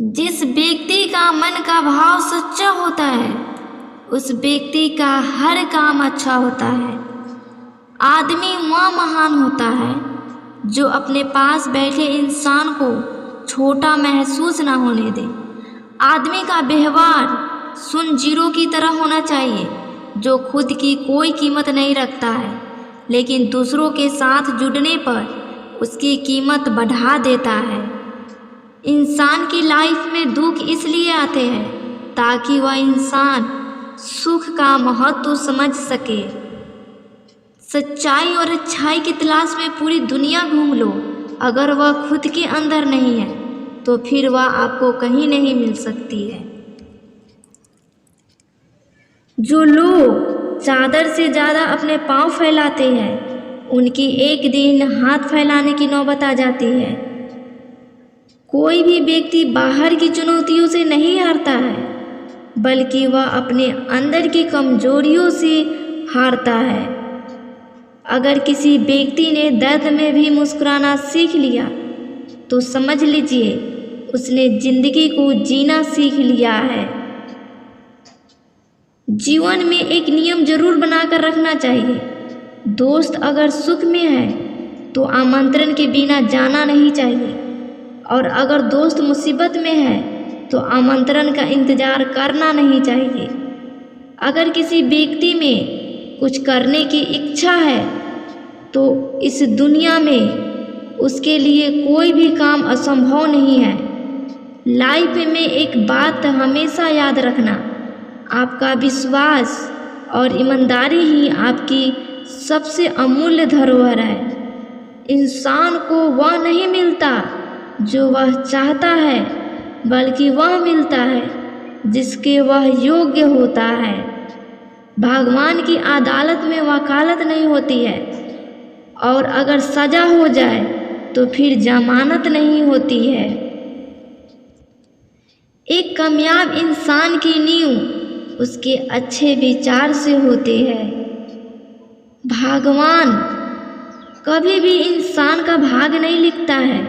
जिस व्यक्ति का मन का भाव सच्चा होता है उस व्यक्ति का हर काम अच्छा होता है। आदमी वह महान होता है जो अपने पास बैठे इंसान को छोटा महसूस न होने दे। आदमी का व्यवहार सुन जीरो की तरह होना चाहिए जो खुद की कोई कीमत नहीं रखता है लेकिन दूसरों के साथ जुड़ने पर उसकी कीमत बढ़ा देता है। इंसान की लाइफ में दुख इसलिए आते हैं ताकि वह इंसान सुख का महत्व समझ सके। सच्चाई और अच्छाई की तलाश में पूरी दुनिया घूम लो, अगर वह खुद के अंदर नहीं है तो फिर वह आपको कहीं नहीं मिल सकती है। जो लोग चादर से ज़्यादा अपने पाँव फैलाते हैं उनकी एक दिन हाथ फैलाने की नौबत आ जाती है। कोई भी व्यक्ति बाहर की चुनौतियों से नहीं हारता है बल्कि वह अपने अंदर की कमजोरियों से हारता है। अगर किसी व्यक्ति ने दर्द में भी मुस्कुराना सीख लिया तो समझ लीजिए उसने जिंदगी को जीना सीख लिया है। जीवन में एक नियम जरूर बनाकर रखना चाहिए। दोस्त अगर सुख में है तो आमंत्रण के बिना जाना नहीं चाहिए और अगर दोस्त मुसीबत में है तो आमंत्रण का इंतज़ार करना नहीं चाहिए। अगर किसी व्यक्ति में कुछ करने की इच्छा है तो इस दुनिया में उसके लिए कोई भी काम असंभव नहीं है। लाइफ में एक बात हमेशा याद रखना, आपका विश्वास और ईमानदारी ही आपकी सबसे अमूल्य धरोहर है। इंसान को वह नहीं मिलता जो वह चाहता है बल्कि वह मिलता है जिसके वह योग्य होता है। भगवान की अदालत में वकालत नहीं होती है और अगर सजा हो जाए तो फिर जमानत नहीं होती है। एक कामयाब इंसान की नींव उसके अच्छे विचार से होते हैं। भगवान कभी भी इंसान का भाग नहीं लिखता है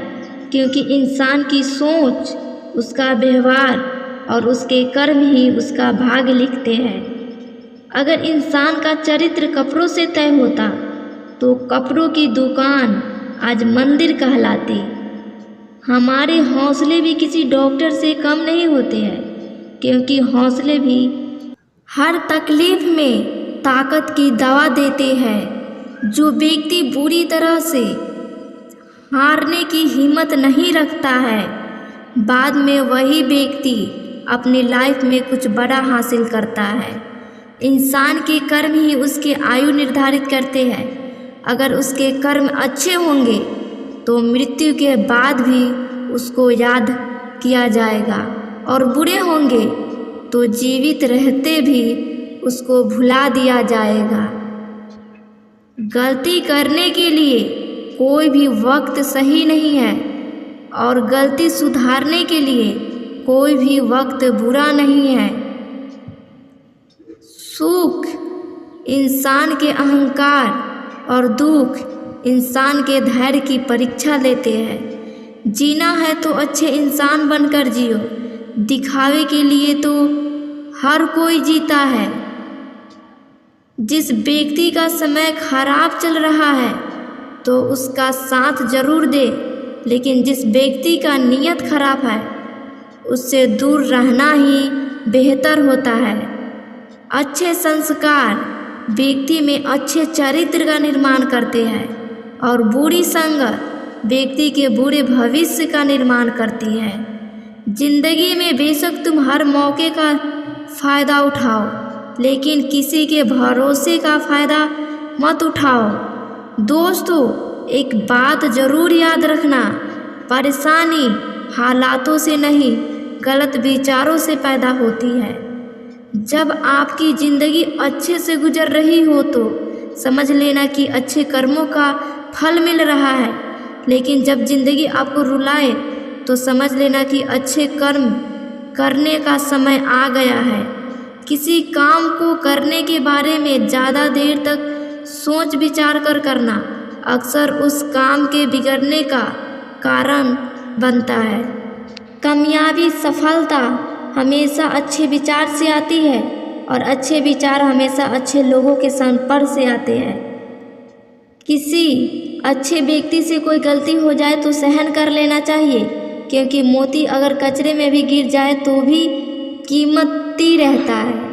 क्योंकि इंसान की सोच, उसका व्यवहार और उसके कर्म ही उसका भाग लिखते हैं। अगर इंसान का चरित्र कपड़ों से तय होता तो कपड़ों की दुकान आज मंदिर कहलाती। हमारे हौसले भी किसी डॉक्टर से कम नहीं होते हैं क्योंकि हौसले भी हर तकलीफ में ताकत की दवा देते हैं। जो व्यक्ति बुरी तरह से हारने की हिम्मत नहीं रखता है बाद में वही व्यक्ति अपनी लाइफ में कुछ बड़ा हासिल करता है। इंसान के कर्म ही उसकी आयु निर्धारित करते हैं। अगर उसके कर्म अच्छे होंगे तो मृत्यु के बाद भी उसको याद किया जाएगा और बुरे होंगे तो जीवित रहते भी उसको भुला दिया जाएगा। गलती करने के लिए कोई भी वक्त सही नहीं है और गलती सुधारने के लिए कोई भी वक्त बुरा नहीं है। सुख इंसान के अहंकार और दुख इंसान के धैर्य की परीक्षा लेते हैं। जीना है तो अच्छे इंसान बनकर जियो, दिखावे के लिए तो हर कोई जीता है। जिस व्यक्ति का समय खराब चल रहा है तो उसका साथ जरूर दे, लेकिन जिस व्यक्ति का नीयत खराब है उससे दूर रहना ही बेहतर होता है। अच्छे संस्कार व्यक्ति में अच्छे चरित्र का निर्माण करते हैं और बुरी संगत व्यक्ति के बुरे भविष्य का निर्माण करती है। जिंदगी में बेशक तुम हर मौके का फ़ायदा उठाओ लेकिन किसी के भरोसे का फ़ायदा मत उठाओ। दोस्तों, एक बात ज़रूर याद रखना, परेशानी हालातों से नहीं गलत विचारों से पैदा होती है। जब आपकी ज़िंदगी अच्छे से गुजर रही हो तो समझ लेना कि अच्छे कर्मों का फल मिल रहा है, लेकिन जब ज़िंदगी आपको रुलाए तो समझ लेना कि अच्छे कर्म करने का समय आ गया है। किसी काम को करने के बारे में ज़्यादा देर तक सोच विचार कर करना अक्सर उस काम के बिगड़ने का कारण बनता है। कामयाबी सफलता हमेशा अच्छे विचार से आती है और अच्छे विचार हमेशा अच्छे लोगों के संपर्क से आते हैं। किसी अच्छे व्यक्ति से कोई गलती हो जाए तो सहन कर लेना चाहिए, क्योंकि मोती अगर कचरे में भी गिर जाए तो भी कीमती रहता है।